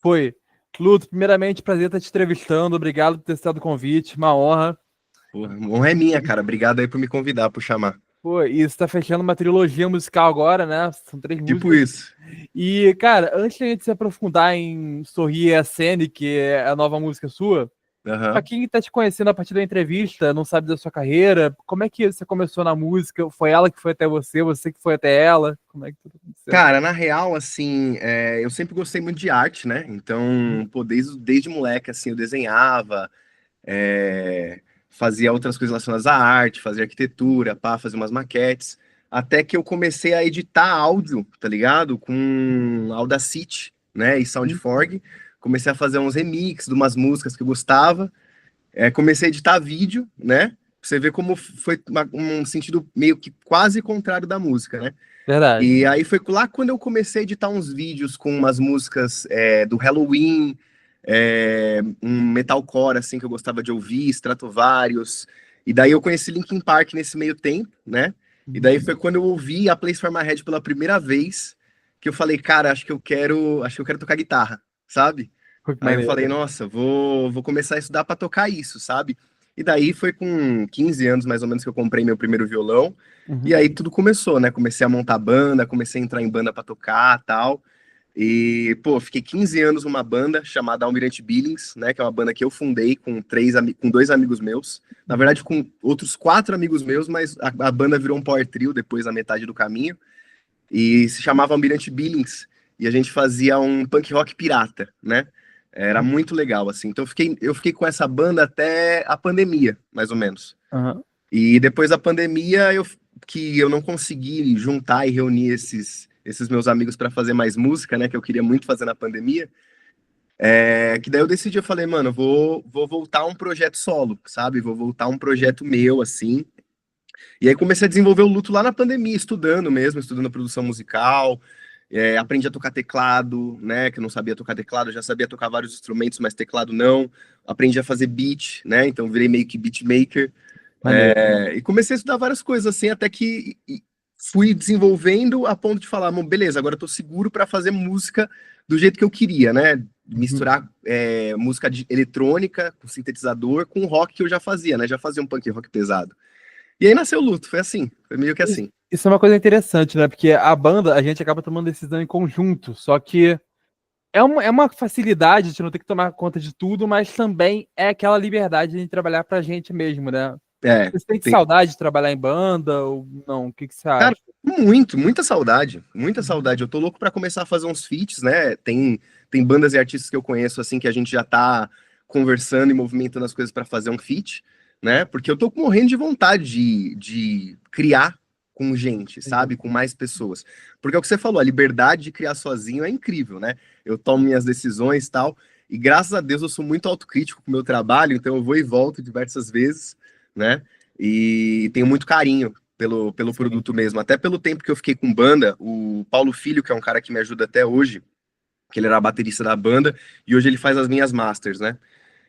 Foi. Luto, primeiramente, prazer estar te entrevistando. Obrigado por ter aceitado o convite. Uma honra. Porra, honra é minha, cara. Obrigado aí por me convidar, por chamar. Pô, e você tá fechando uma trilogia musical agora, né? São 3 Tipo músicas. isso. E, cara, antes de a gente se aprofundar em Sorrir é a Cena, que é a nova música sua, pra Aham. quem tá te conhecendo a partir da entrevista, não sabe da sua carreira, como é que você começou na música? Foi ela que foi até você, você que foi até ela? Como é que tudo aconteceu? Cara, na real, assim, eu sempre gostei muito de arte, né? Então, pô, desde moleque, assim, eu desenhava, fazia outras coisas relacionadas à arte, fazia arquitetura, pá, fazia umas maquetes, até que eu comecei a editar áudio, tá ligado? Com Audacity, né, e SoundForge. Comecei a fazer uns remixes de umas músicas que eu gostava. Comecei a editar vídeo, né? Pra você ver como foi um sentido meio que quase contrário da música, né? Verdade. E aí foi lá quando eu comecei a editar uns vídeos com umas músicas do Halloween, um metalcore assim que eu gostava de ouvir, Stratovarius. E daí eu conheci Linkin Park nesse meio tempo, né? E daí foi quando eu ouvi a Place for My Head pela primeira vez que eu falei, cara, acho que eu quero tocar guitarra, sabe? Pô, que Aí eu falei, maneiro. nossa, vou começar a estudar para tocar isso, sabe? E daí foi com 15 anos mais ou menos que eu comprei meu primeiro violão. E Uhum. aí tudo começou, né? Comecei a montar banda, comecei a entrar em banda para tocar, tal. E, pô, fiquei 15 anos numa banda chamada Almirante Billings, né? Que é uma banda que eu fundei com 2 amigos meus. Na Uhum. verdade, com outros 4 amigos meus, mas a banda virou um power trio depois da metade do caminho. E se chamava Almirante Billings. E a gente fazia um punk rock pirata, né? Era muito legal, assim. Então eu fiquei com essa banda até a pandemia, mais ou menos. Uhum. E depois da pandemia, que eu não consegui juntar e reunir esses meus amigos para fazer mais música, né? Que eu queria muito fazer na pandemia. Que daí eu decidi, eu falei, mano, vou voltar a um projeto solo, sabe? Vou voltar a um projeto meu, assim. E aí comecei a desenvolver o luto lá na pandemia, estudando mesmo, estudando produção musical. Aprendi a tocar teclado, né? Que eu não sabia tocar teclado, eu já sabia tocar vários instrumentos, mas teclado não. Aprendi a fazer beat, né? Então virei meio que beat maker. Maneiro. E comecei a estudar várias coisas assim, até que fui desenvolvendo a ponto de falar, "Bom, beleza, agora eu tô seguro para fazer música do jeito que eu queria, né? Uhum. Misturar música eletrônica com sintetizador com rock que eu já fazia, né? Já fazia um punk rock pesado. E aí nasceu o Luto, foi assim, foi meio que assim. Isso é uma coisa interessante, né? Porque a banda, a gente acaba tomando decisão em conjunto, só que é uma facilidade de não ter que tomar conta de tudo, mas também é aquela liberdade de trabalhar pra gente mesmo, né? É, Você sente tem, saudade de trabalhar em banda ou não? O que que você cara, acha? muita saudade, muita saudade. Eu tô louco para começar a fazer uns feats, né? Tem bandas e artistas que eu conheço assim que a gente já tá conversando e movimentando as coisas para fazer um feat, né? Porque eu tô morrendo de vontade de criar com gente, Entendi. sabe? Com mais pessoas. Porque é o que você falou, a liberdade de criar sozinho é incrível, né? Eu tomo minhas decisões e tal, e graças a Deus eu sou muito autocrítico com o meu trabalho, então eu vou e volto diversas vezes, né? E tenho muito carinho pelo Sim. produto mesmo. Até pelo tempo que eu fiquei com banda, o Paulo Filho, que é um cara que me ajuda até hoje, que ele era baterista da banda, e hoje ele faz as minhas masters, né?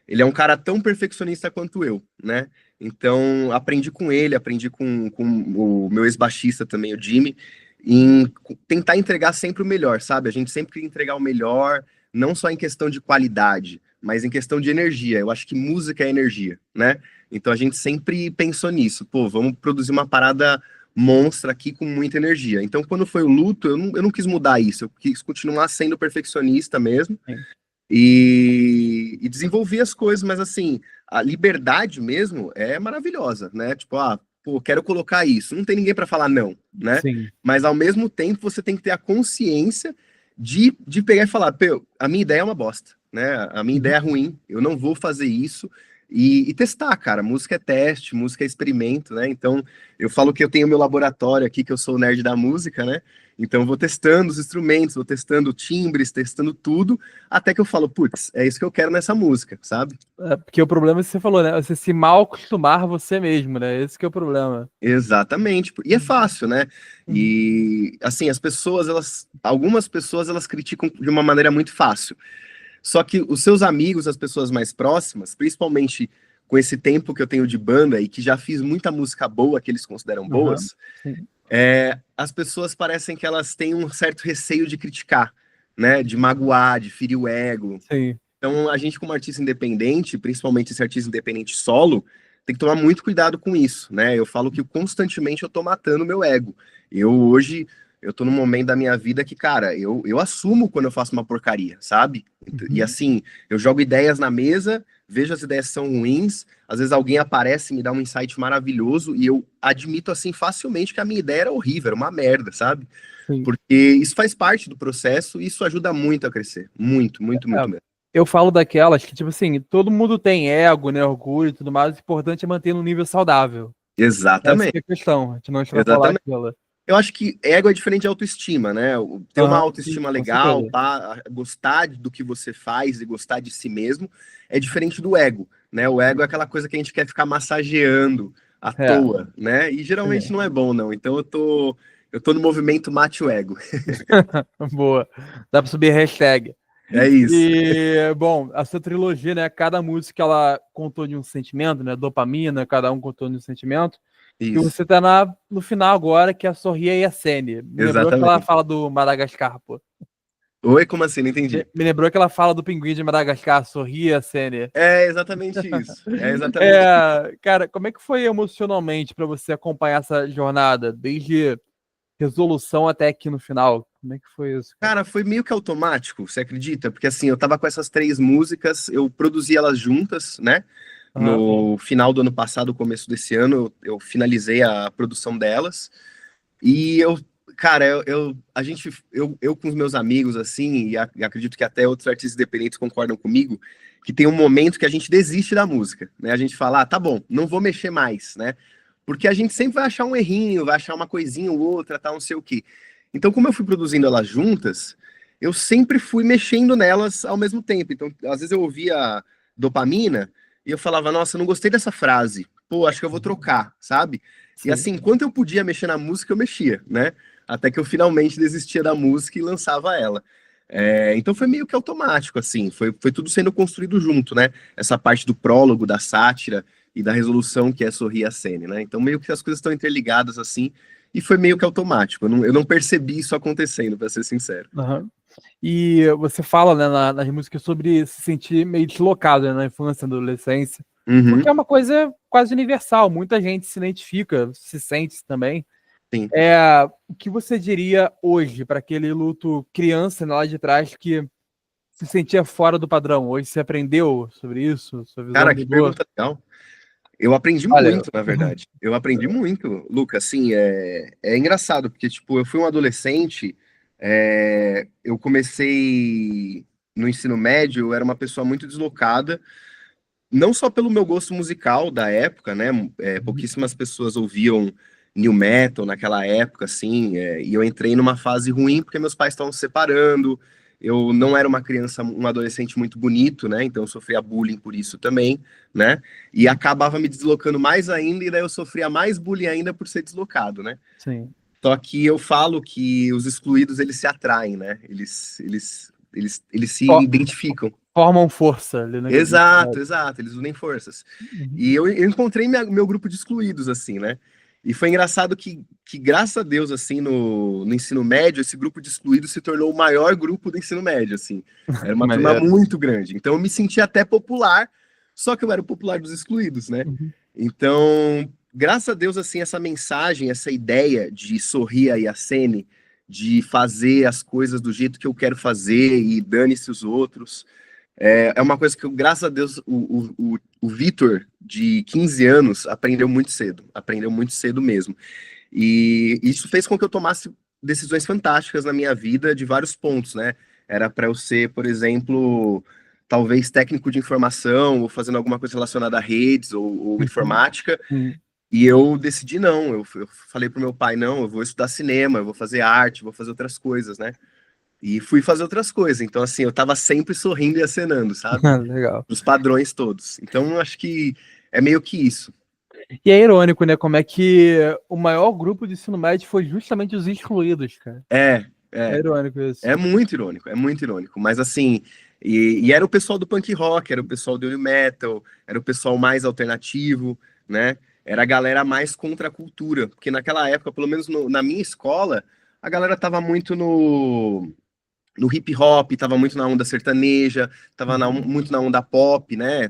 Ele é um cara tão perfeccionista quanto eu, né? Então, aprendi com ele, aprendi com o meu ex-baixista também, o Jimmy, em tentar entregar sempre o melhor, sabe? A gente sempre quer entregar o melhor, não só em questão de qualidade, mas em questão de energia. Eu acho que música é energia, né? Então a gente sempre pensou nisso. Pô, vamos produzir uma parada monstra aqui com muita energia. Então, quando foi o luto, eu não quis mudar isso, eu quis continuar sendo perfeccionista mesmo Sim. e desenvolver as coisas, mas assim, a liberdade mesmo é maravilhosa, né? Tipo, pô, quero colocar isso. Não tem ninguém para falar não, né? Sim. Mas ao mesmo tempo você tem que ter a consciência de pegar e falar, pô, a minha ideia é uma bosta, né? A minha Uhum. ideia é ruim, eu não vou fazer isso. E testar, cara. Música é teste, música é experimento, né? Então, eu falo que eu tenho meu laboratório aqui, que eu sou o nerd da música, né? Então, eu vou testando os instrumentos, vou testando timbres, testando tudo, até que eu falo, putz, é isso que eu quero nessa música, sabe? É, porque o problema é que você falou, né? Você se mal acostumar você mesmo, né? Esse que é o problema. Exatamente. E é fácil, né? Uhum. E assim, algumas pessoas elas criticam de uma maneira muito fácil. Só que os seus amigos, as pessoas mais próximas, principalmente com esse tempo que eu tenho de banda e que já fiz muita música boa que eles consideram Aham. boas, Sim. as pessoas parecem que elas têm um certo receio de criticar, né? De magoar, de ferir o ego. Sim. Então, a gente, como artista independente, principalmente esse artista independente solo, tem que tomar muito cuidado com isso, né? Eu falo que constantemente eu tô matando o meu ego. Hoje, eu tô num momento da minha vida que, cara, eu assumo quando eu faço uma porcaria, sabe? E Uhum. assim, eu jogo ideias na mesa, vejo as ideias são ruins, às vezes alguém aparece e me dá um insight maravilhoso, e eu admito, assim, facilmente que a minha ideia era horrível, era uma merda, sabe? Sim. Porque isso faz parte do processo e isso ajuda muito a crescer. Muito, muito, É, muito mesmo. eu falo daquelas que, tipo assim, todo mundo tem ego, né, orgulho e tudo mais, o importante é manter no nível saudável. Essa que Exatamente, é a questão, a gente não extrapolar exatamente. aquilo. Eu acho que ego é diferente de autoestima, né? Ter uma Aham, sim, autoestima com legal, certeza. pá, gostar do que você faz e gostar de si mesmo é diferente do ego, né? O ego é aquela coisa que a gente quer ficar massageando à É, toa, né? E geralmente sim. não é bom, não. Então eu tô no movimento mate o ego. Boa. Dá pra subir hashtag. É isso. E, bom, a sua trilogia, né? Cada música ela contou de um sentimento, né? Dopamina, cada um contou de um sentimento. E Isso. você tá no final agora, que é a Sorria e a Sene. Me lembrou aquela Exatamente. fala do Madagascar, pô. Oi, como assim? Não Me entendi. me lembrou aquela fala do pinguim de Madagascar, Sorria, Sene. É exatamente isso. É exatamente isso. É, cara, como é que foi emocionalmente pra você acompanhar essa jornada, desde resolução até aqui no final? Como é que foi isso, cara? Cara, foi meio que automático, você acredita? Porque assim, eu tava com essas três músicas, eu produzi elas juntas, né? Aham, No final do ano passado, começo desse ano, eu finalizei a produção delas. E cara, eu com os meus amigos, assim, e acredito que até outros artistas independentes concordam comigo, que tem um momento que a gente desiste da música, né? A gente fala, ah, tá bom, não vou mexer mais, né? Porque a gente sempre vai achar um errinho, vai achar uma coisinha ou outra, tal, não sei o quê. Então, como eu fui produzindo elas juntas, eu sempre fui mexendo nelas ao mesmo tempo. Então, às vezes eu ouvia Dopamina e eu falava, nossa, não gostei dessa frase. Pô, acho que eu vou trocar, sabe? E sim. assim, enquanto eu podia mexer na música, eu mexia, né? Até que eu finalmente desistia da música e lançava ela. Então foi meio que automático, assim, foi tudo sendo construído junto, né? Essa parte do prólogo, da sátira e da resolução que é Sorrir a Cena, né? Então meio que as coisas estão interligadas, assim, e foi meio que automático. Eu não percebi isso acontecendo, para ser sincero. Aham. E você fala, né, nas músicas sobre se sentir meio deslocado, né, na infância, na adolescência, porque Uhum, é uma coisa quase universal, muita gente se identifica, se sente também. sim. O que você diria hoje para aquele luto criança, né, lá de trás que se sentia fora do padrão? Hoje você aprendeu sobre isso? Sua visão Cara, que mudou? pergunta legal. Eu aprendi Olha, muito, na verdade. Eu aprendi muito, Lucas. Assim, é engraçado, porque, tipo, eu fui um adolescente, eu comecei no ensino médio, eu era uma pessoa muito deslocada, não só pelo meu gosto musical da época, né? Pouquíssimas pessoas ouviam new metal naquela época, assim, e eu entrei numa fase ruim porque meus pais estavam se separando. Eu não era uma criança, um adolescente muito bonito, né? Então eu sofria bullying por isso também, né? E acabava me deslocando mais ainda, e daí eu sofria mais bullying ainda por ser deslocado, né? sim. Só que eu falo que os excluídos eles se atraem, né? Eles se Fo- identificam. Formam força ali naquele. Exato, exato, eles unem forças. Uhum. E eu encontrei meu grupo de excluídos, assim, né? E foi engraçado que graças a Deus, assim, no ensino médio, esse grupo de excluídos se tornou o maior grupo do ensino médio, assim. Era uma turma Maneiro. muito grande. Então eu me sentia até popular, só que eu era o popular dos excluídos, né? Uhum. Então, graças a Deus, assim, essa mensagem, essa ideia de sorrir a Yasene, de fazer as coisas do jeito que eu quero fazer e dane-se os outros, é uma coisa que, graças a Deus, o Vitor, de 15 anos, aprendeu muito cedo mesmo. E isso fez com que eu tomasse decisões fantásticas na minha vida de vários pontos, né? Era para eu ser, por exemplo, talvez técnico de informação, ou fazendo alguma coisa relacionada a redes ou Uhum. informática, Sim. e eu decidi não. Eu falei pro meu pai, não, eu vou estudar cinema, eu vou fazer arte, vou fazer outras coisas, né? E fui fazer outras coisas. Então, assim, eu tava sempre sorrindo e acenando, sabe? Legal. Os padrões todos. Então, acho que é meio que isso. E é irônico, né? Como é que o maior grupo de ensino médio foi justamente os excluídos, cara. É, É é. irônico isso. É muito irônico, é muito irônico. Mas, assim, e era o pessoal do punk rock, era o pessoal do new metal, era o pessoal mais alternativo, né? Era a galera mais contra a cultura. Porque naquela época, pelo menos na minha escola, a galera tava muito no hip hop, tava muito na onda sertaneja, tava Uhum. muito na onda pop, né?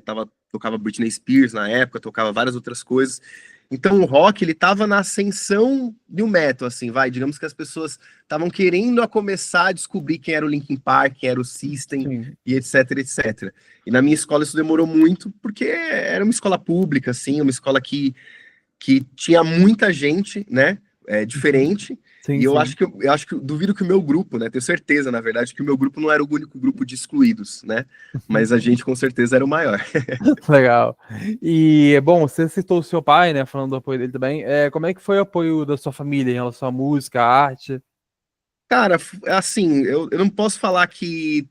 Tocava Britney Spears na época, tocava várias outras coisas. Então o rock, ele tava na ascensão de um metal, assim, vai. Digamos que as pessoas estavam querendo a começar a descobrir quem era o Linkin Park, quem era o System, Sim, e etc, etc. E na minha escola isso demorou muito, porque era uma escola pública, assim, uma escola que tinha muita gente, né? uhum. Diferente. Sim, E eu sim. acho que duvido que o meu grupo, né? Tenho certeza, na verdade, que o meu grupo não era o único grupo de excluídos, né? Mas a gente com certeza era o maior. Legal. E, bom, você citou o seu pai, né, falando do apoio dele também. Como é que foi o apoio da sua família em relação à música, à arte? Cara, assim, eu não posso falar que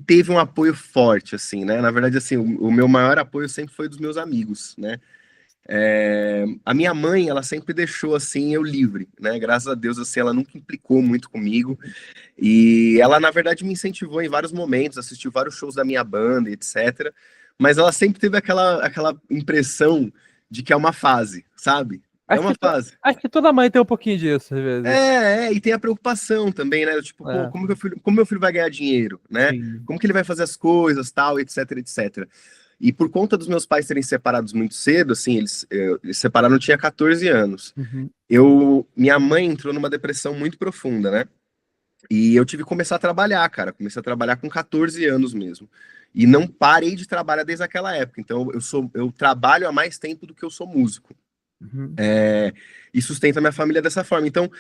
teve um apoio forte, assim, né? Na verdade, assim, o meu maior apoio sempre foi dos meus amigos, né? A minha mãe, ela sempre deixou, assim, eu livre, né? Graças a Deus, assim, ela nunca implicou muito comigo. E ela, na verdade, me incentivou em vários momentos, assistiu vários shows da minha banda, etc. Mas ela sempre teve aquela impressão de que é uma fase, sabe? É Acho uma que, fase. acho que toda mãe tem um pouquinho disso, às vezes. E tem a preocupação também, né? Tipo, pô, É, como meu filho vai ganhar dinheiro, né? sim. Como que ele vai fazer as coisas, tal, etc, etc. E por conta dos meus pais serem separados muito cedo, assim, eles separaram, eu tinha 14 anos. Uhum. Minha mãe entrou numa depressão muito profunda, né? E eu tive que começar a trabalhar, cara. Comecei a trabalhar com 14 anos mesmo. E não parei de trabalhar desde aquela época. Então eu trabalho há mais tempo do que eu sou músico. Uhum. E sustento a minha família dessa forma. Então,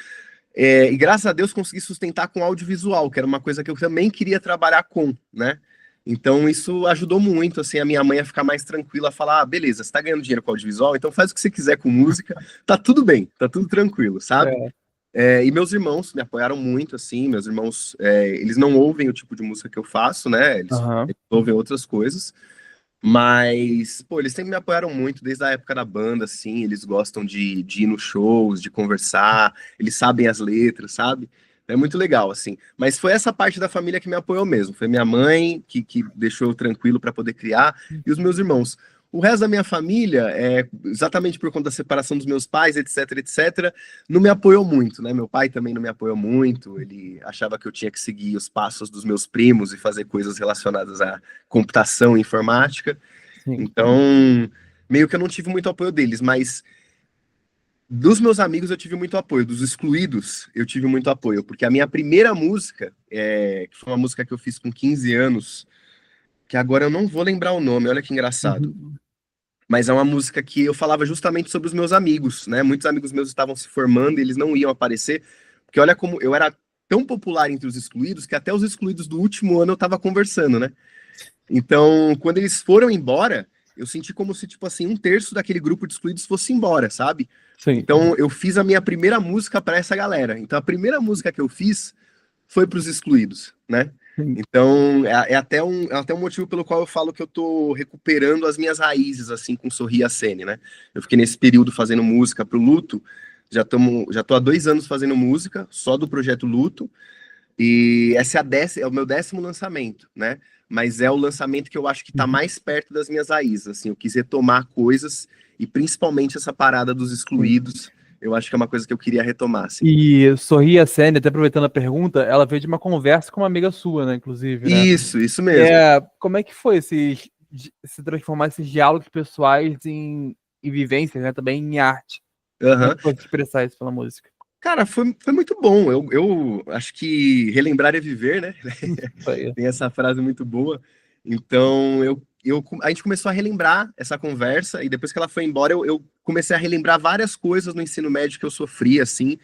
e graças a Deus consegui sustentar com audiovisual, que era uma coisa que eu também queria trabalhar com, né? Então isso ajudou muito, assim, a minha mãe a ficar mais tranquila, a falar, ah, beleza, você tá ganhando dinheiro com audiovisual, então faz o que você quiser com música, tá tudo bem, tá tudo tranquilo, sabe? É, E meus irmãos me apoiaram muito, assim, meus irmãos, eles não ouvem o tipo de música que eu faço, né? aham. Eles ouvem outras coisas, mas, pô, eles sempre me apoiaram muito, desde a época da banda, assim, eles gostam de ir nos shows, de conversar, eles sabem as letras, sabe? É muito legal, assim. Mas foi essa parte da família que me apoiou mesmo. Foi minha mãe que deixou eu tranquilo para poder criar, e os meus irmãos. O resto da minha família, exatamente por conta da separação dos meus pais, etc, etc, não me apoiou muito, né? Meu pai também não me apoiou muito, ele achava que eu tinha que seguir os passos dos meus primos e fazer coisas relacionadas à computação e informática. Sim. Então, meio que eu não tive muito apoio deles, mas dos meus amigos eu tive muito apoio, dos excluídos eu tive muito apoio, porque a minha primeira música, que foi uma música que eu fiz com 15 anos, que agora eu não vou lembrar o nome, olha que engraçado, Uhum. mas é uma música que eu falava justamente sobre os meus amigos, né? Muitos amigos meus estavam se formando e eles não iam aparecer, porque olha como eu era tão popular entre os excluídos que até os excluídos do último ano eu tava conversando, né? Então, quando eles foram embora, eu senti como se, tipo assim, um terço daquele grupo de excluídos fosse embora, sabe? Sim. Então, eu fiz a minha primeira música para essa galera. Então, a primeira música que eu fiz foi para os excluídos, né? Sim. Então, é até um motivo pelo qual eu falo que eu tô recuperando as minhas raízes, assim, com Sorri a Sene, né? Eu fiquei nesse período fazendo música pro Luto, já tô há 2 anos fazendo música, só do projeto Luto, e esse é o meu 10º lançamento, né? Mas é o lançamento que eu acho que está Uhum. mais perto das minhas raízes. Assim, eu quis retomar coisas e principalmente essa parada dos Sim. excluídos. Eu acho que é uma coisa que eu queria retomar, assim. E Sorri a Sênia, até aproveitando a pergunta, ela veio de uma conversa com uma amiga sua, né, inclusive, né? Isso mesmo. Como é que foi se transformar esses diálogos pessoais em vivências, né, também em arte? Como é Aham. que foi se expressar isso pela música? Cara, foi muito bom. Eu acho que relembrar é viver, né? Isso aí. Tem essa frase muito boa. Então, a gente começou a relembrar essa conversa, e depois que ela foi embora, eu comecei a relembrar várias coisas no ensino médio que eu sofri, assim.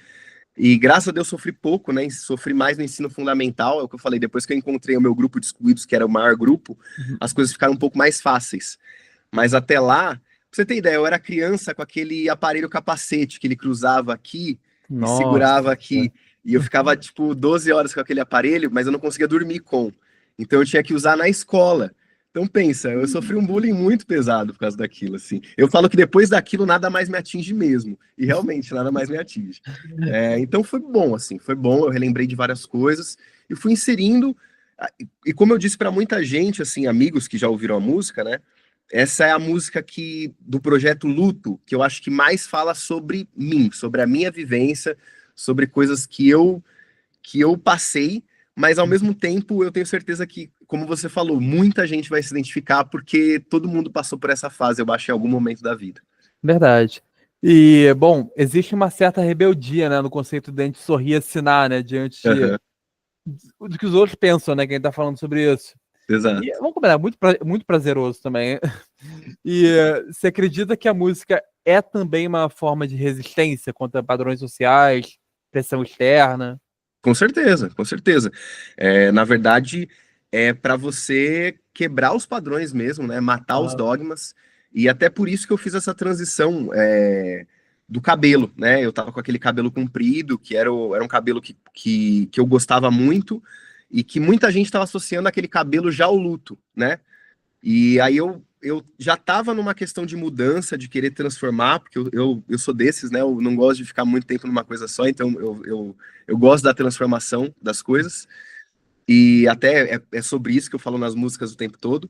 E graças a Deus sofri pouco, né? Sofri mais no ensino fundamental, é o que eu falei. Depois que eu encontrei o meu grupo de excluídos, que era o maior grupo, Uhum. as coisas ficaram um pouco mais fáceis. Mas até lá, pra você ter ideia, eu era criança com aquele aparelho capacete que ele cruzava aqui e Nossa. segurava aqui. E eu ficava, tipo, 12 horas com aquele aparelho, mas eu não conseguia dormir com. Então eu tinha que usar na escola. Então pensa, eu sofri um bullying muito pesado por causa daquilo, assim. Eu falo que depois daquilo nada mais me atinge mesmo. E realmente nada mais me atinge. Então foi bom, assim, foi bom. Eu relembrei de várias coisas e fui inserindo. E como eu disse para muita gente, assim, amigos que já ouviram a música, né? Essa é a música do projeto Luto, que eu acho que mais fala sobre mim, sobre a minha vivência, sobre coisas que eu passei, mas ao mesmo tempo eu tenho certeza que, como você falou, muita gente vai se identificar porque todo mundo passou por essa fase, eu acho, em algum momento da vida. Verdade. E, bom, existe uma certa rebeldia, né, no conceito de a gente sorrir e assinar, né, diante Aham, do que os outros pensam, né, quem tá falando sobre isso. E exato. vamos combinar, muito prazeroso também. E você acredita que a música é também uma forma de resistência contra padrões sociais, pressão externa? Com certeza, com certeza. É, na verdade, é para você quebrar os padrões mesmo, né? Matar os Aham. dogmas. E até por isso que eu fiz essa transição do cabelo, né? Eu tava com aquele cabelo comprido, que era um cabelo que eu gostava muito, e que muita gente estava associando aquele cabelo já ao luto, né? E aí eu já estava numa questão de mudança, de querer transformar, porque eu sou desses, né? Eu não gosto de ficar muito tempo numa coisa só, então eu gosto da transformação das coisas, e até é sobre isso que eu falo nas músicas o tempo todo.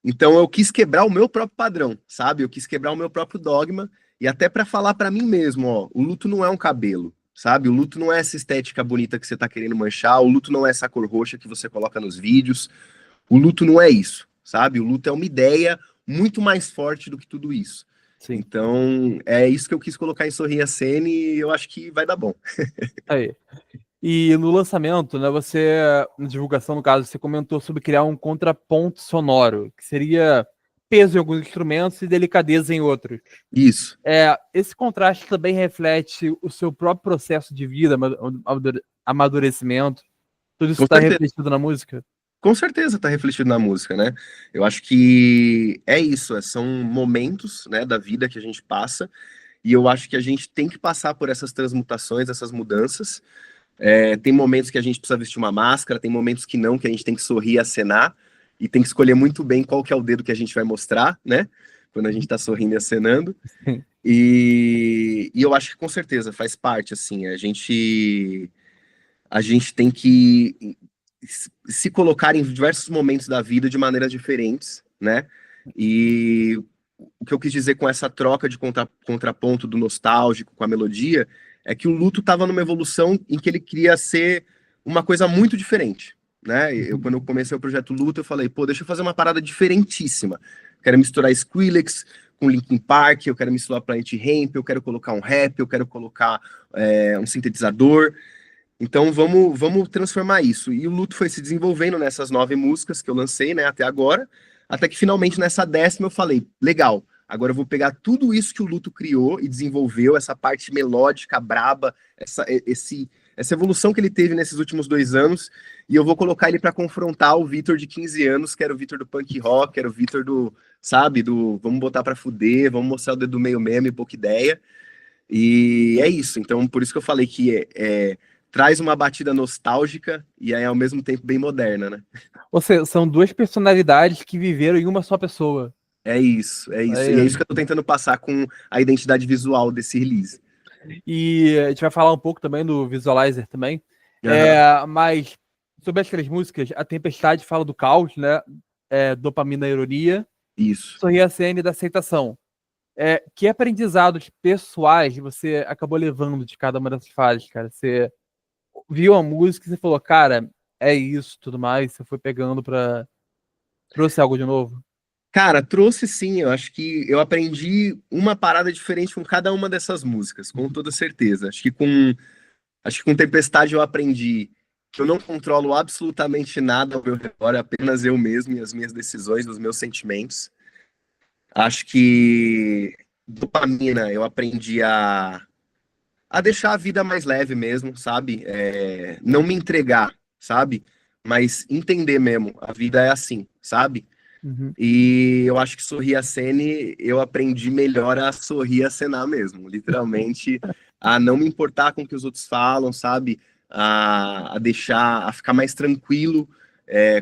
Então eu quis quebrar o meu próprio padrão, sabe? Eu quis quebrar o meu próprio dogma, e até para falar para mim mesmo, ó, o luto não é um cabelo. Sabe, o luto não é essa estética bonita que você tá querendo manchar, o luto não é essa cor roxa que você coloca nos vídeos, o luto não é isso, sabe? O luto é uma ideia muito mais forte do que tudo isso. Sim. Então, é isso que eu quis colocar em Sorria a Cena e eu acho que vai dar bom. Aí. E no lançamento, né, você, na divulgação, no caso, você comentou sobre criar um contraponto sonoro, que seria peso em alguns instrumentos e delicadeza em outros. Isso, Esse contraste também reflete o seu próprio processo de vida, amadurecimento. Tudo isso com está certeza. refletido na música? Com certeza tá refletido na música, né? Eu acho que é isso, são momentos, né, da vida que a gente passa, e eu acho que a gente tem que passar por essas transmutações, essas mudanças. Tem momentos que a gente precisa vestir uma máscara, tem momentos que não, que a gente tem que sorrir e acenar, e tem que escolher muito bem qual que é o dedo que a gente vai mostrar, né? Quando a gente tá sorrindo e acenando. Sim. E eu acho que com certeza faz parte, assim, a gente tem que se colocar em diversos momentos da vida de maneiras diferentes, né? E o que eu quis dizer com essa troca de contraponto do nostálgico com a melodia é que o luto estava numa evolução em que ele queria ser uma coisa muito diferente, né? Quando eu comecei o projeto Luto, eu falei, pô, deixa eu fazer uma parada diferentíssima. Quero misturar Skrillex com Linkin Park, eu quero misturar Planet Hemp, eu quero colocar um rap, eu quero colocar um sintetizador. Então vamos transformar isso. E o luto foi se desenvolvendo nessas 9 músicas que eu lancei, né, até agora, até que finalmente nessa 10ª eu falei, legal, agora eu vou pegar tudo isso que o luto criou e desenvolveu, essa parte melódica, braba, essa evolução que ele teve nesses últimos 2 anos, e eu vou colocar ele para confrontar o Vitor de 15 anos, que era o Vitor do punk rock, que era o Vitor do, sabe, do vamos botar para fuder, vamos mostrar o dedo meio meme, pouca ideia. E é isso. Então, por isso que eu falei que traz uma batida nostálgica e aí ao mesmo tempo bem moderna, né? Ou seja, são duas personalidades que viveram em uma só pessoa. É isso, é isso. E é É. isso que eu tô tentando passar com a identidade visual desse release. E a gente vai falar um pouco também do Visualizer também. Aham, Mas sobre as 3 músicas, A Tempestade fala do caos, né? Dopamina, ironia. isso. Sorrir a cena e da aceitação. Que aprendizados pessoais você acabou levando de cada uma dessas fases, cara? Você viu a música e você falou, cara, é isso, tudo mais. Você foi pegando pra. Trouxe algo de novo? Cara, trouxe sim, eu acho que eu aprendi uma parada diferente com cada uma dessas músicas, com toda certeza. Acho que com Tempestade eu aprendi que eu não controlo absolutamente nada ao meu redor, apenas eu mesmo e as minhas decisões, os meus sentimentos. Acho que dopamina eu aprendi a deixar a vida mais leve mesmo, sabe? Não me entregar, sabe? Mas entender mesmo, a vida é assim, sabe? Uhum. E eu acho que sorrir a cena, eu aprendi melhor a sorrir a cenar mesmo, literalmente, a não me importar com o que os outros falam, sabe? A ficar mais tranquilo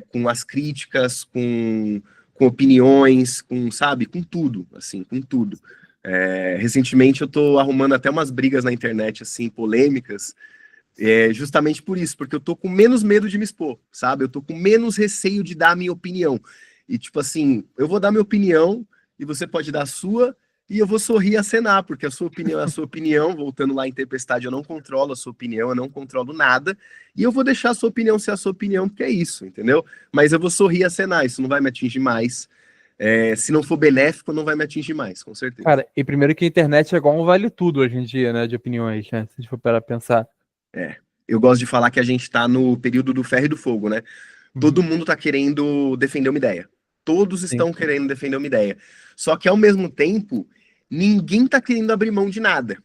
com as críticas, com opiniões, sabe? Com tudo, assim, com tudo. Recentemente eu tô arrumando até umas brigas na internet, assim, polêmicas, justamente por isso, porque eu tô com menos medo de me expor, sabe? Eu tô com menos receio de dar a minha opinião. E, tipo assim, eu vou dar minha opinião e você pode dar a sua, e eu vou sorrir e acenar, porque a sua opinião é a sua opinião, voltando lá em Tempestade, eu não controlo a sua opinião, eu não controlo nada, e eu vou deixar a sua opinião ser a sua opinião, porque é isso, entendeu? Mas eu vou sorrir e acenar, isso não vai me atingir mais. Se não for benéfico, não vai me atingir mais, com certeza. Cara, e primeiro que a internet é igual um vale tudo hoje em dia, né? De opiniões, né? Se a gente for para pensar. Eu gosto de falar que a gente tá no período do ferro e do fogo, né? Todo mundo tá querendo defender uma ideia. Todos Sim. estão querendo defender uma ideia. Só que, ao mesmo tempo, ninguém tá querendo abrir mão de nada,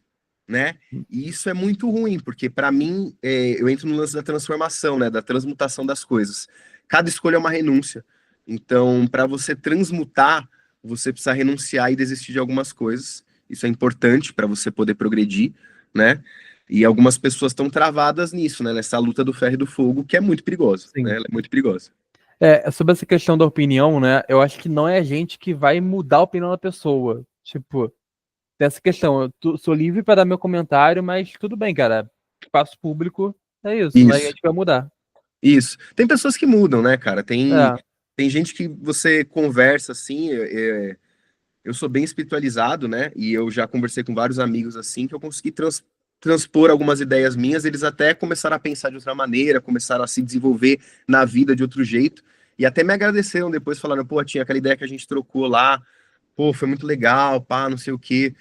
né? E isso é muito ruim, porque, para mim, eu entro no lance da transformação, né? Da transmutação das coisas. Cada escolha é uma renúncia. Então, para você transmutar, você precisa renunciar e desistir de algumas coisas. Isso é importante para você poder progredir, né? E algumas pessoas estão travadas nisso, né? Nessa luta do ferro e do fogo, que é muito perigosa, Sim. né? Ela é muito perigosa. Sobre essa questão da opinião, né? Eu acho que não é a gente que vai mudar a opinião da pessoa. Tipo, tem essa questão. Sou livre para dar meu comentário, mas tudo bem, cara. Espaço público é isso. Não é a Isso, gente que vai mudar. isso. Tem pessoas que mudam, né, cara? Tem, É, tem gente que você conversa assim. Eu sou bem espiritualizado, né? E eu já conversei com vários amigos assim que eu consegui transpor algumas ideias minhas. Eles até começaram a pensar de outra maneira, começaram a se desenvolver na vida de outro jeito. E até me agradeceram depois, falando, pô, tinha aquela ideia que a gente trocou lá, pô, foi muito legal, pá, não sei o quê.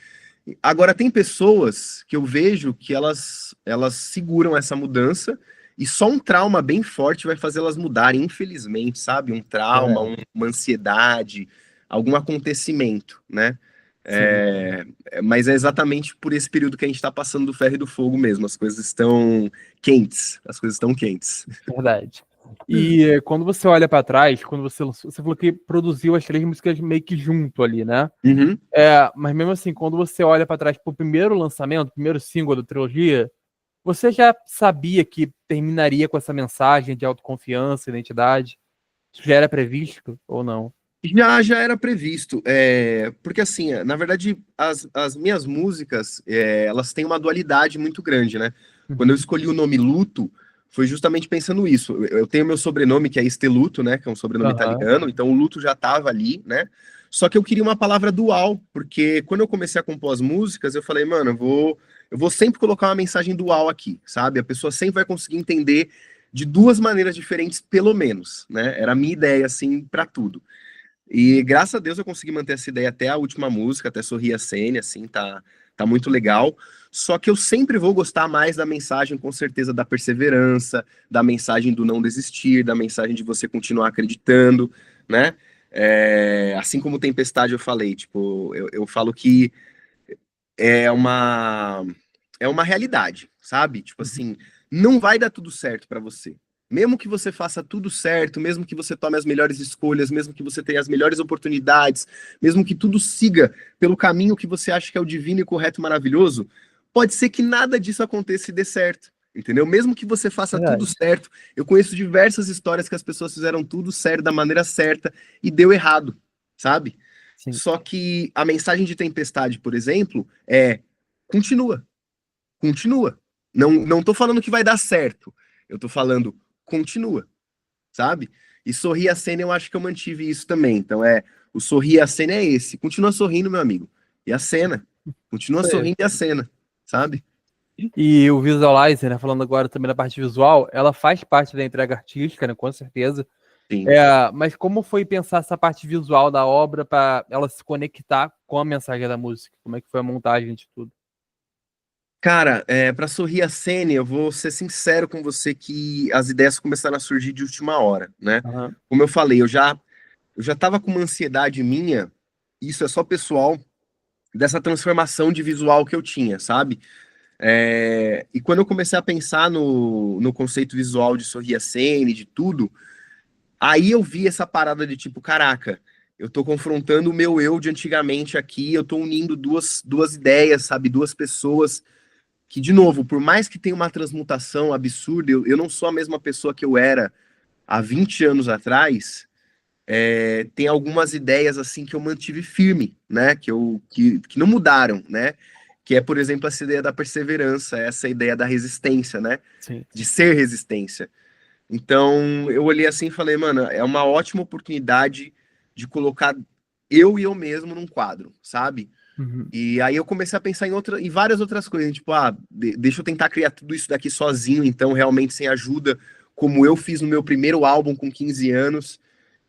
Agora, tem pessoas que eu vejo que elas seguram essa mudança e só um trauma bem forte vai fazer elas mudarem, infelizmente, sabe? Um trauma, verdade. uma ansiedade, algum acontecimento, né? Sim, Mas é exatamente por esse período que a gente está passando do ferro e do fogo mesmo. As coisas estão quentes, as coisas estão quentes. verdade. E quando você olha para trás, quando você falou que produziu as 3 músicas meio que junto ali, né? Uhum. Mas mesmo assim, quando você olha para trás pro primeiro lançamento, primeiro single da trilogia, você já sabia que terminaria com essa mensagem de autoconfiança, identidade? Isso já era previsto ou não? Já era previsto, porque assim, na verdade, as minhas músicas, elas têm uma dualidade muito grande, né? Quando eu Uhum. escolhi o nome Luto, foi justamente pensando isso. Eu tenho meu sobrenome, que é Esteluto, né? Que é um sobrenome Aham. italiano, então o luto já estava ali, né? Só que eu queria uma palavra dual, porque quando eu comecei a compor as músicas, eu falei, mano, eu vou sempre colocar uma mensagem dual aqui, sabe? A pessoa sempre vai conseguir entender de duas maneiras diferentes, pelo menos, né? Era a minha ideia, assim, para tudo. E graças a Deus eu consegui manter essa ideia até a última música, até Sorrir a Sene, assim, tá muito legal. Só que eu sempre vou gostar mais da mensagem, com certeza, da perseverança, da mensagem do não desistir, da mensagem de você continuar acreditando, né? Assim como Tempestade eu falei, tipo, eu falo que é uma é uma realidade, sabe? Tipo Uhum. assim, não vai dar tudo certo pra você. Mesmo que você faça tudo certo, mesmo que você tome as melhores escolhas, mesmo que você tenha as melhores oportunidades, mesmo que tudo siga pelo caminho que você acha que é o divino e correto e maravilhoso, pode ser que nada disso aconteça e dê certo. Entendeu? Mesmo que você faça tudo Verdade. certo, eu conheço diversas histórias que as pessoas fizeram tudo certo da maneira certa e deu errado, sabe? Sim. Só que a mensagem de Tempestade, por exemplo, continua, continua. Não tô falando que vai dar certo. Eu tô falando continua, sabe? E sorrir a cena eu acho que eu mantive isso também. Então o sorrir a cena é esse. Continua sorrindo, meu amigo. E a cena. Continua Isso aí. sorrindo e a cena, sabe? E o Visualizer, né, falando agora também da parte visual, ela faz parte da entrega artística, né, com certeza. Sim. Mas como foi pensar essa parte visual da obra para ela se conectar com a mensagem da música? Como é que foi a montagem de tudo? Cara, pra sorrir a cena, eu vou ser sincero com você que as ideias começaram a surgir de última hora, né? Aham. Como eu falei, eu já tava com uma ansiedade minha, isso é só pessoal, dessa transformação de visual que eu tinha, sabe? E quando eu comecei a pensar no conceito visual de Sorria Cine, de tudo, aí eu vi essa parada de tipo, caraca, eu tô confrontando o meu eu de antigamente aqui, eu tô unindo duas ideias, sabe? Duas pessoas que, de novo, por mais que tenha uma transmutação absurda, eu não sou a mesma pessoa que eu era há 20 anos atrás. Tem algumas ideias assim que eu mantive firme, né? Que não mudaram, né? Que é, por exemplo, essa ideia da perseverança, essa ideia da resistência, né? Sim. De ser resistência. Então, eu olhei assim e falei, mano, é uma ótima oportunidade de colocar eu e eu mesmo num quadro, sabe? Uhum. E aí eu comecei a pensar em várias outras coisas, tipo, deixa eu tentar criar tudo isso daqui sozinho, então realmente sem ajuda, como eu fiz no meu primeiro álbum com 15 anos,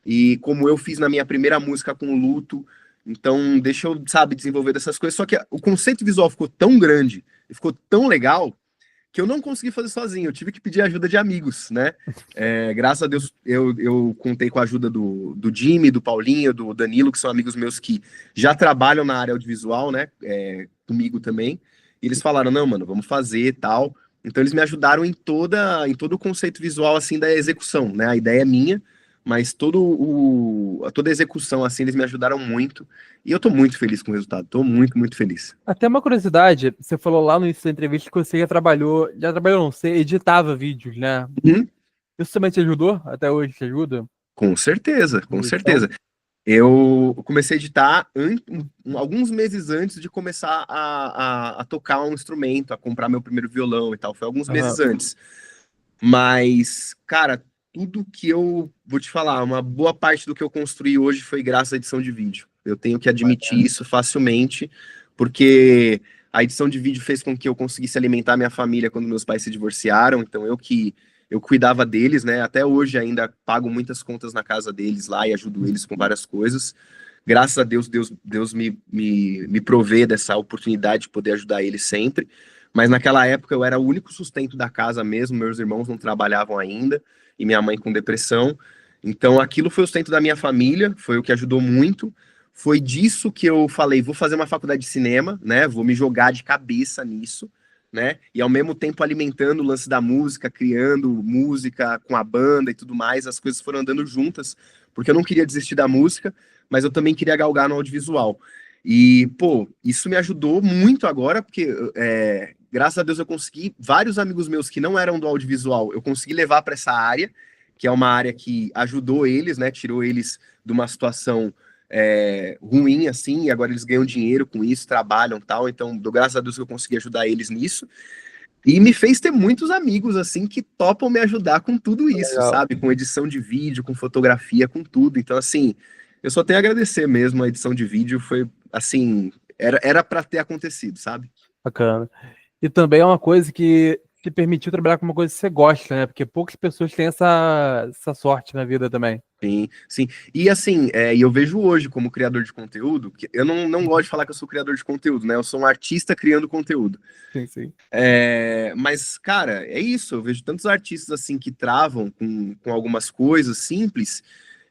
e como eu fiz na minha primeira música com o Luto. Então, deixa eu, sabe, desenvolver dessas coisas. Só que o conceito visual ficou tão grande, e ficou tão legal, que eu não consegui fazer sozinho, eu tive que pedir ajuda de amigos, né? Graças a Deus eu contei com a ajuda do Jimmy, do Paulinho, do Danilo, que são amigos meus que já trabalham na área audiovisual, né? Comigo também. E eles falaram, não, mano, vamos fazer e tal. Então eles me ajudaram em todo o conceito visual, assim, da execução, né? A ideia é minha, mas toda a execução, assim, eles me ajudaram muito. E eu tô muito feliz com o resultado, tô muito, muito feliz. Até uma curiosidade, você falou lá no início da entrevista que você já trabalhou, não, você editava vídeos, né? Uhum. Isso também te ajudou? Até hoje te ajuda? Com certeza, com Na edição? certeza. Eu comecei a editar alguns meses antes de começar a tocar um instrumento, a comprar meu primeiro violão e tal. Foi alguns Aham. meses antes. Mas, cara, tudo que eu vou te falar, uma boa parte do que eu construí hoje foi graças à edição de vídeo. Eu tenho que admitir isso facilmente, porque a edição de vídeo fez com que eu conseguisse alimentar minha família quando meus pais se divorciaram. Então, eu cuidava deles, né? Até hoje ainda pago muitas contas na casa deles lá e ajudo eles com várias coisas. Graças a Deus, Deus me provê dessa oportunidade de poder ajudar eles sempre. Mas naquela época eu era o único sustento da casa mesmo, meus irmãos não trabalhavam ainda, e minha mãe com depressão. Então aquilo foi o sustento da minha família, foi o que ajudou muito. Foi disso que eu falei, vou fazer uma faculdade de cinema, né? Vou me jogar de cabeça nisso, né? E ao mesmo tempo alimentando o lance da música, criando música com a banda e tudo mais, as coisas foram andando juntas, porque eu não queria desistir da música, mas eu também queria galgar no audiovisual. E, pô, isso me ajudou muito agora, porque graças a Deus eu consegui, vários amigos meus que não eram do audiovisual, eu consegui levar para essa área, que é uma área que ajudou eles, né? Tirou eles de uma situação ruim, assim, e agora eles ganham dinheiro com isso, trabalham tal. Então, graças a Deus que eu consegui ajudar eles nisso. E me fez ter muitos amigos, assim, que topam me ajudar com tudo isso, Legal. sabe? Com edição de vídeo, com fotografia, com tudo. Então, assim, eu só tenho a agradecer mesmo. A edição de vídeo foi, assim, era para ter acontecido, sabe? Bacana. E também é uma coisa que te permitiu trabalhar com uma coisa que você gosta, né? Porque poucas pessoas têm essa sorte na vida também. Sim, sim. E assim, e eu vejo hoje como criador de conteúdo, que eu não gosto de falar que eu sou criador de conteúdo, né? Eu sou um artista criando conteúdo. Sim, sim. Mas, cara, é isso. Eu vejo tantos artistas assim que travam com algumas coisas simples,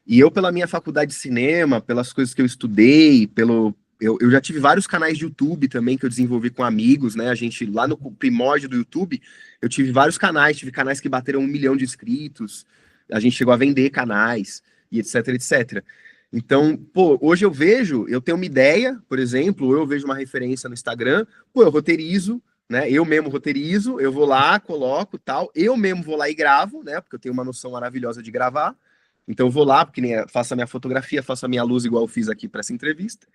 e eu, pela minha faculdade de cinema, pelas coisas que eu estudei, eu já tive vários canais de YouTube também que eu desenvolvi com amigos, né? A gente, lá no primórdio do YouTube, eu tive vários canais, tive canais que bateram 1 milhão de inscritos, a gente chegou a vender canais, e etc, etc. Então, pô, hoje eu tenho uma ideia, por exemplo, ou eu vejo uma referência no Instagram, pô, eu roteirizo, né? Eu mesmo roteirizo, eu vou lá, coloco tal, eu mesmo vou lá e gravo, né? Porque eu tenho uma noção maravilhosa de gravar. Então eu vou lá, porque nem faço a minha fotografia, faço a minha luz igual eu fiz aqui para essa entrevista,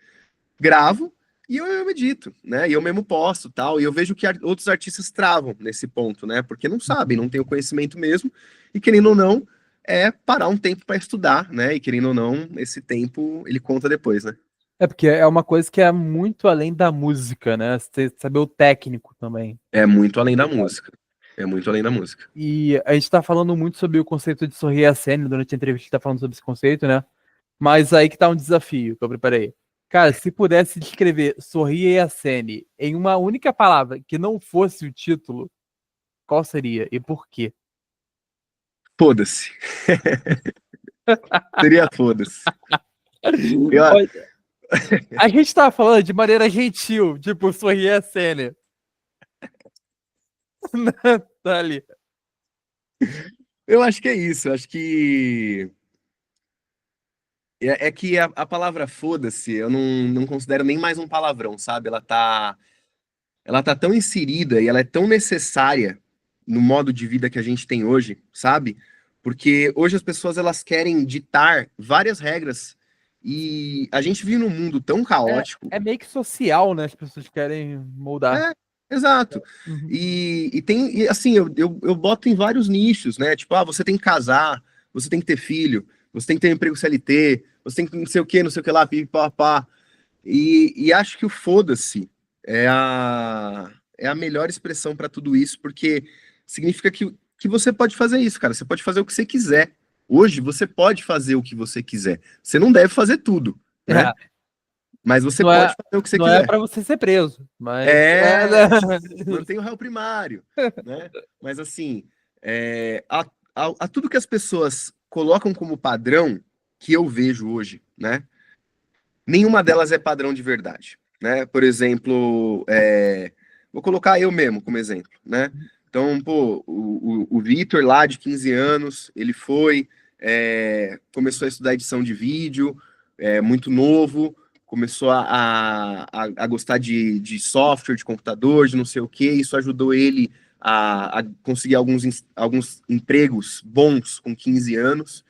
gravo e eu edito, né? E eu mesmo posto tal. E eu vejo que outros artistas travam nesse ponto, né? Porque não sabem, não têm o conhecimento mesmo, e querendo ou não, é parar um tempo para estudar, né? E querendo ou não, esse tempo ele conta depois, né? É porque é uma coisa que é muito além da música, né? Você saber o técnico também. É muito além da música. É muito além da música. E a gente tá falando muito sobre o conceito de sorrir a cena, durante a entrevista a gente tá falando sobre esse conceito, né? Mas aí que tá um desafio que eu preparei. Cara, se pudesse descrever Sorrir a Sene em uma única palavra que não fosse o título, qual seria e por quê? Foda-se. Seria foda-se. Eu, Olha, a gente tá falando de maneira gentil, tipo, Sorrir a Sene. Tá ali. eu acho que é isso. Eu acho que que a palavra foda-se, eu não considero nem mais um palavrão, sabe? Ela tá tão inserida e ela é tão necessária no modo de vida que a gente tem hoje, sabe? Porque hoje as pessoas elas querem ditar várias regras e a gente vive num mundo tão caótico. É meio que social, né? As pessoas querem moldar. É, exato. Uhum. E assim, eu boto em vários nichos, né? Tipo, você tem que casar, você tem que ter filho, você tem que ter um emprego CLT, você tem que não sei o que, não sei o que lá, pipapá. E acho que o foda-se é a melhor expressão para tudo isso, porque significa que você pode fazer isso, cara. Você pode fazer o que você quiser. Hoje você pode fazer o que você quiser. Você não deve fazer tudo, né? É, Mas você não é, pode fazer o que você não é quiser. para você ser preso, mas É, mantém o réu primário, né? Mas assim, a tudo que as pessoas colocam como padrão, que eu vejo hoje, né? Nenhuma delas é padrão de verdade, né? Por exemplo, vou colocar eu mesmo como exemplo, né? Então, pô, o Vitor lá de 15 anos, ele começou a estudar edição de vídeo, muito novo, começou a gostar de software, de computador, de não sei o que, isso ajudou ele a conseguir alguns empregos bons com 15 anos,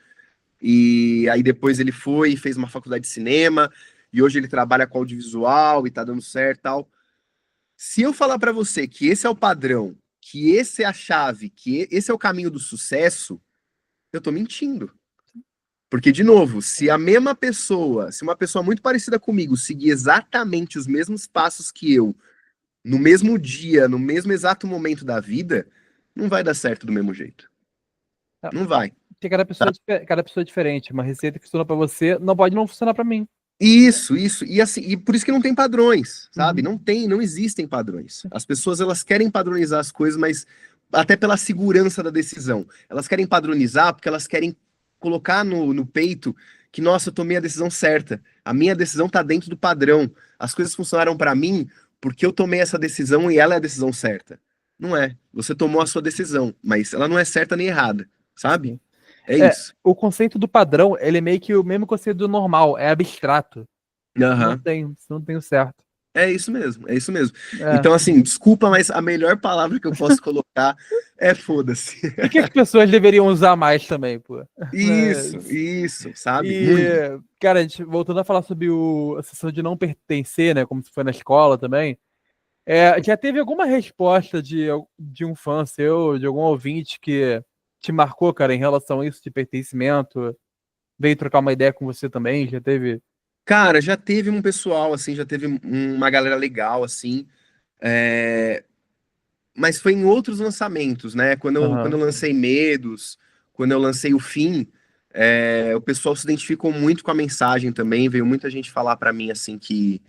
e aí depois ele foi e fez uma faculdade de cinema, e hoje ele trabalha com audiovisual e tá dando certo e tal. Se eu falar para você que esse é o padrão, que esse é a chave, que esse é o caminho do sucesso, eu tô mentindo. Porque, de novo, se a mesma pessoa, se uma pessoa muito parecida comigo seguir exatamente os mesmos passos que eu, no mesmo dia, no mesmo exato momento da vida, não vai dar certo do mesmo jeito. Não vai. porque cada pessoa é diferente. Uma receita que funciona para você não pode não funcionar para mim. Isso. E assim, e por isso que não tem padrões, sabe? Uhum. Não existem padrões. As pessoas elas querem padronizar as coisas, mas até pela segurança da decisão. Elas querem padronizar porque elas querem colocar no peito que, nossa, eu tomei a decisão certa. A minha decisão tá dentro do padrão. As coisas funcionaram para mim porque eu tomei essa decisão e ela é a decisão certa. Não é. Você tomou a sua decisão, mas ela não é certa nem errada, sabe? Sim. É isso. O conceito do padrão, ele é meio que o mesmo conceito do normal, é abstrato. Aham. Não tem o certo. É isso mesmo, é isso mesmo. É. Então, assim, desculpa, mas a melhor palavra que eu posso colocar é foda-se. E que as pessoas deveriam usar mais também, pô. Isso, sabe? E, Muito. cara, a gente, voltando a falar sobre a sensação de não pertencer, né? Como se foi na escola também. Já teve alguma resposta de um fã seu, de algum ouvinte que te marcou, cara, em relação a isso de pertencimento? Veio trocar uma ideia com você também? Já teve? Cara, já teve um pessoal, assim, já teve uma galera legal, assim, é, mas foi em outros lançamentos, né? Quando eu Aham. lancei Medos, quando eu lancei o Fim, o pessoal se identificou muito com a mensagem também, veio muita gente falar pra mim, assim, que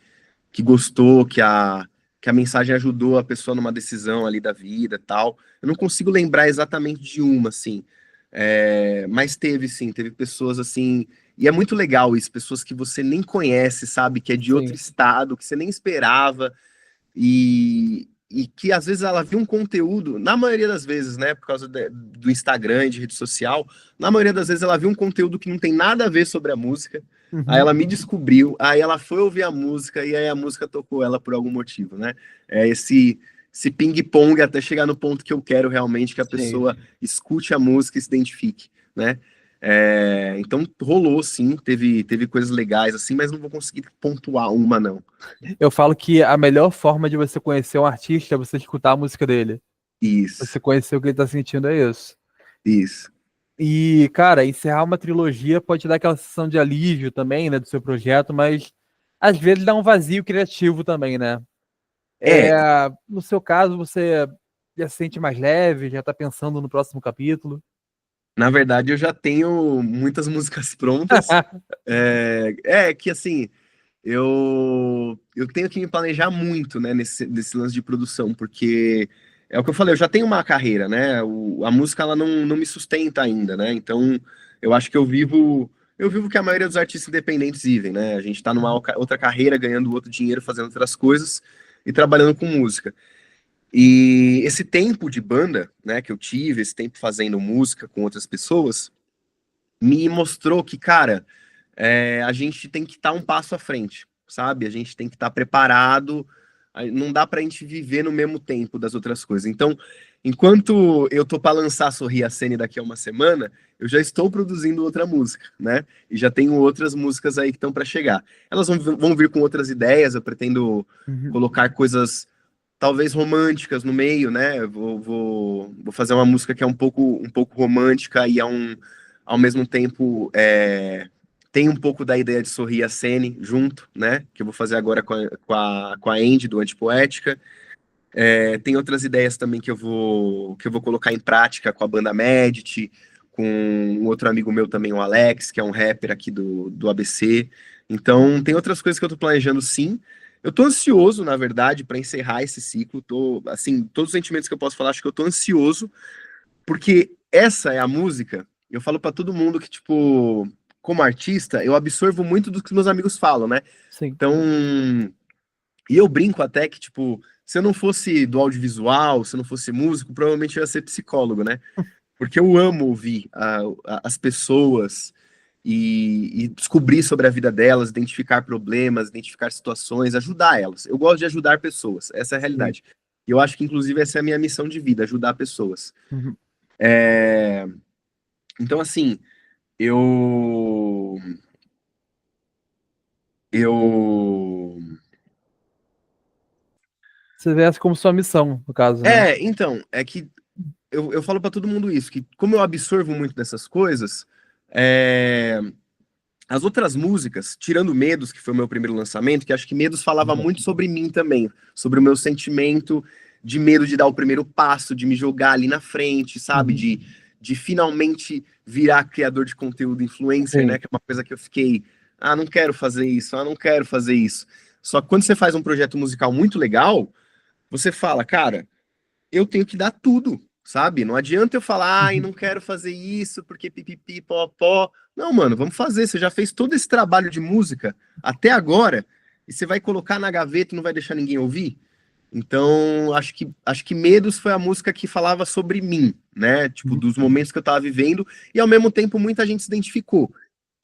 gostou, que a mensagem ajudou a pessoa numa decisão ali da vida e tal. Eu não consigo lembrar exatamente de uma, assim, mas teve sim, teve pessoas assim, e é muito legal isso, pessoas que você nem conhece, sabe, que é de outro Sim. estado, que você nem esperava, e que às vezes ela viu um conteúdo, na maioria das vezes, né, por causa do Instagram e de rede social, na maioria das vezes ela viu um conteúdo que não tem nada a ver sobre a música, aí Uhum. ela me descobriu, aí ela foi ouvir a música e aí a música tocou ela por algum motivo, né? É esse ping-pong até chegar no ponto que eu quero realmente que a Sim. pessoa escute a música e se identifique, né? Então rolou sim, teve coisas legais assim, mas não vou conseguir pontuar uma, não. Eu falo que a melhor forma de você conhecer um artista é você escutar a música dele. Isso, Você conhecer o que ele tá sentindo é isso. isso. E, cara, encerrar uma trilogia pode dar aquela sensação de alívio também, né, do seu projeto, mas às vezes dá um vazio criativo também, né? É, No seu caso, você já se sente mais leve, já tá pensando no próximo capítulo. na verdade, eu já tenho muitas músicas prontas. Que assim, eu tenho que me planejar muito, né, nesse lance de produção, porque é o que eu falei, eu já tenho uma carreira, né? A música ela não me sustenta ainda, né? Então, eu acho que eu vivo o que a maioria dos artistas independentes vivem, né? A gente tá numa outra carreira, ganhando outro dinheiro, fazendo outras coisas e trabalhando com música. E esse tempo de banda, né, que eu tive, esse tempo fazendo música com outras pessoas, me mostrou que, cara, a gente tem que estar um passo à frente, sabe? A gente tem que estar preparado. Não dá pra gente viver no mesmo tempo das outras coisas. Então, enquanto eu tô para lançar Sorrir a Cena daqui a uma semana, eu já estou produzindo outra música, né? E já tenho outras músicas aí que estão para chegar. Elas vão vir com outras ideias, eu pretendo Uhum. colocar coisas talvez românticas no meio, né? Vou fazer uma música que é um pouco romântica e ao mesmo tempo Tem um pouco da ideia de Sorrir a Sene junto, né? Que eu vou fazer agora com a Andy, do Antipoética. Tem outras ideias também que eu vou colocar em prática com a banda Medit, com um outro amigo meu também, o Alex, que é um rapper aqui do ABC. Então, tem outras coisas que eu tô planejando, sim. Eu tô ansioso, na verdade, para encerrar esse ciclo. Assim, todos os sentimentos que eu posso falar, acho que eu tô ansioso, porque essa é a música. Eu falo para todo mundo que, tipo, como artista, eu absorvo muito do que meus amigos falam, né? Sim. Então, e eu brinco até que, tipo, se eu não fosse do audiovisual, se eu não fosse músico, provavelmente eu ia ser psicólogo, né? Porque eu amo ouvir as pessoas e descobrir sobre a vida delas, identificar problemas, identificar situações, ajudar elas. Eu gosto de ajudar pessoas, essa é a realidade. E eu acho que, inclusive, essa é a minha missão de vida, ajudar pessoas. Uhum. Então, assim, eu. Eu. Você vê essa como sua missão, no caso, né? Então, é que eu falo pra todo mundo isso, que como eu absorvo muito dessas coisas, é, as outras músicas, tirando Medos, que foi o meu primeiro lançamento, que acho que Medos falava muito sobre mim também, sobre o meu sentimento de medo de dar o primeiro passo, de me jogar ali na frente, sabe? De finalmente virar criador de conteúdo influencer, Sim. né? Que é uma coisa que eu fiquei, não quero fazer isso, não quero fazer isso. Só que quando você faz um projeto musical muito legal, você fala, cara, eu tenho que dar tudo, sabe? Não adianta eu falar, ai, Uhum. não quero fazer isso porque pipipi, pó, pó. Não, mano, vamos fazer. Você já fez todo esse trabalho de música até agora e você vai colocar na gaveta e não vai deixar ninguém ouvir? Então, acho que Medos foi a música que falava sobre mim, né? Tipo, Uhum. dos momentos que eu tava vivendo e ao mesmo tempo muita gente se identificou.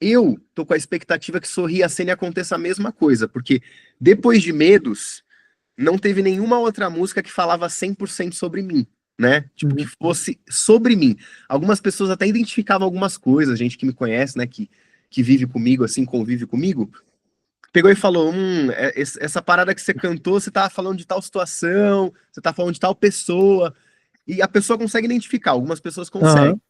Eu tô com a expectativa que Sorrir a Cena aconteça a mesma coisa, porque depois de Medos, não teve nenhuma outra música que falava 100% sobre mim, né? Tipo, que Uhum. fosse sobre mim. Algumas pessoas até identificavam algumas coisas, gente que me conhece, né, que vive comigo, assim, convive comigo, pegou e falou, essa parada que você cantou, você tá falando de tal situação, você tá falando de tal pessoa, e a pessoa consegue identificar, algumas pessoas conseguem. Aham.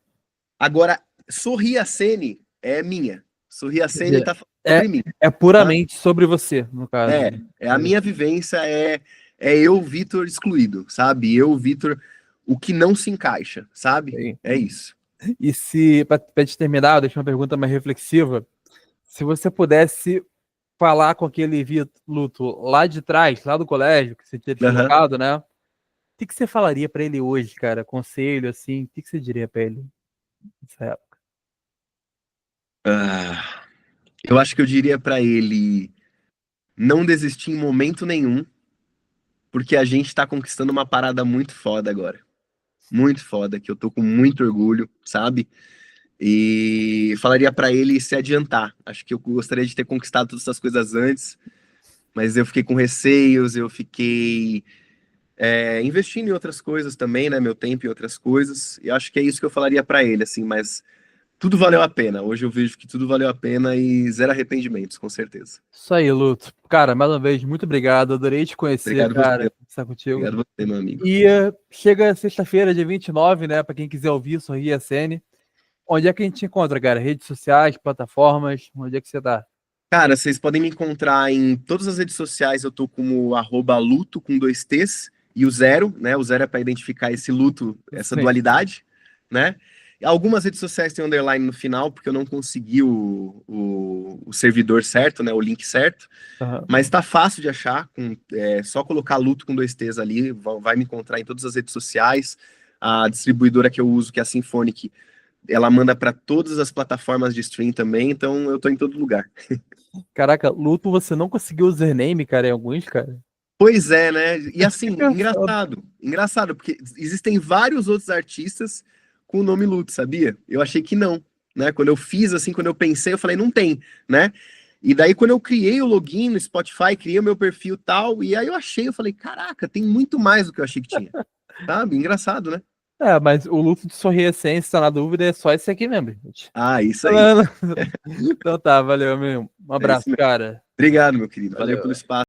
Agora, Sorrir a Sene é minha. Sorrir a Sene tá falando É, sobre mim, é tá? puramente sobre você, no caso, né? É a minha vivência, é eu, Vitor, excluído, sabe? Eu, Vitor, o que não se encaixa, sabe? Sim. É isso. E se, pra te terminar, eu deixo uma pergunta mais reflexiva. Se você pudesse falar com aquele Luto lá de trás, lá do colégio, que você tinha Aham. deslocado, né? O que que você falaria pra ele hoje, cara? Conselho, assim, o que que você diria pra ele nessa época? Ah, eu acho que eu diria pra ele não desistir em momento nenhum, porque a gente tá conquistando uma parada muito foda agora. Muito foda, que eu tô com muito orgulho, sabe? E falaria pra ele se adiantar. Acho que eu gostaria de ter conquistado todas essas coisas antes, mas eu fiquei com receios, eu fiquei investindo em outras coisas também, né? Meu tempo em outras coisas. E acho que é isso que eu falaria pra ele, assim, mas tudo valeu a pena. Hoje eu vejo que tudo valeu a pena e zero arrependimentos, com certeza. Isso aí, Luto. Cara, mais uma vez, muito obrigado. Adorei te conhecer, Obrigado você. cara. Estar contigo. Obrigado você, meu amigo. E chega sexta-feira, dia 29, né? Pra quem quiser ouvir, Sorrir a Sene. Onde é que a gente te encontra, cara? Redes sociais, plataformas? Onde é que você tá? Cara, vocês podem me encontrar em todas as redes sociais. Eu tô como @luto com 2 T's e o zero, né? O zero é para identificar esse luto, essa Sim. dualidade, né? Algumas redes sociais têm underline no final, porque eu não consegui o servidor certo, né? O link certo. Aham. Mas tá fácil de achar, só colocar Luto com 2 T's ali, vai me encontrar em todas as redes sociais. A distribuidora que eu uso, que é a Symphonic, ela manda para todas as plataformas de stream também, então eu tô em todo lugar. Caraca, Luto, você não conseguiu o username, cara, em alguns, cara? Pois é, né? E assim, Engraçado. engraçado, porque existem vários outros artistas com o nome Luto, sabia? Eu achei que não, né? Quando eu fiz, assim, quando eu pensei, eu falei, não tem, né? E daí, quando eu criei o login no Spotify, criei o meu perfil e tal, e aí eu falei, caraca, tem muito mais do que eu achei que tinha, sabe? Engraçado, né? É, mas o Luto de Sorrir Essência, tá na dúvida, é só esse aqui mesmo, gente. Ah, isso Tá aí. vendo? Então tá, valeu, meu. Um É isso abraço, mesmo. cara. Obrigado, meu querido. Valeu pelo Valeu. espaço.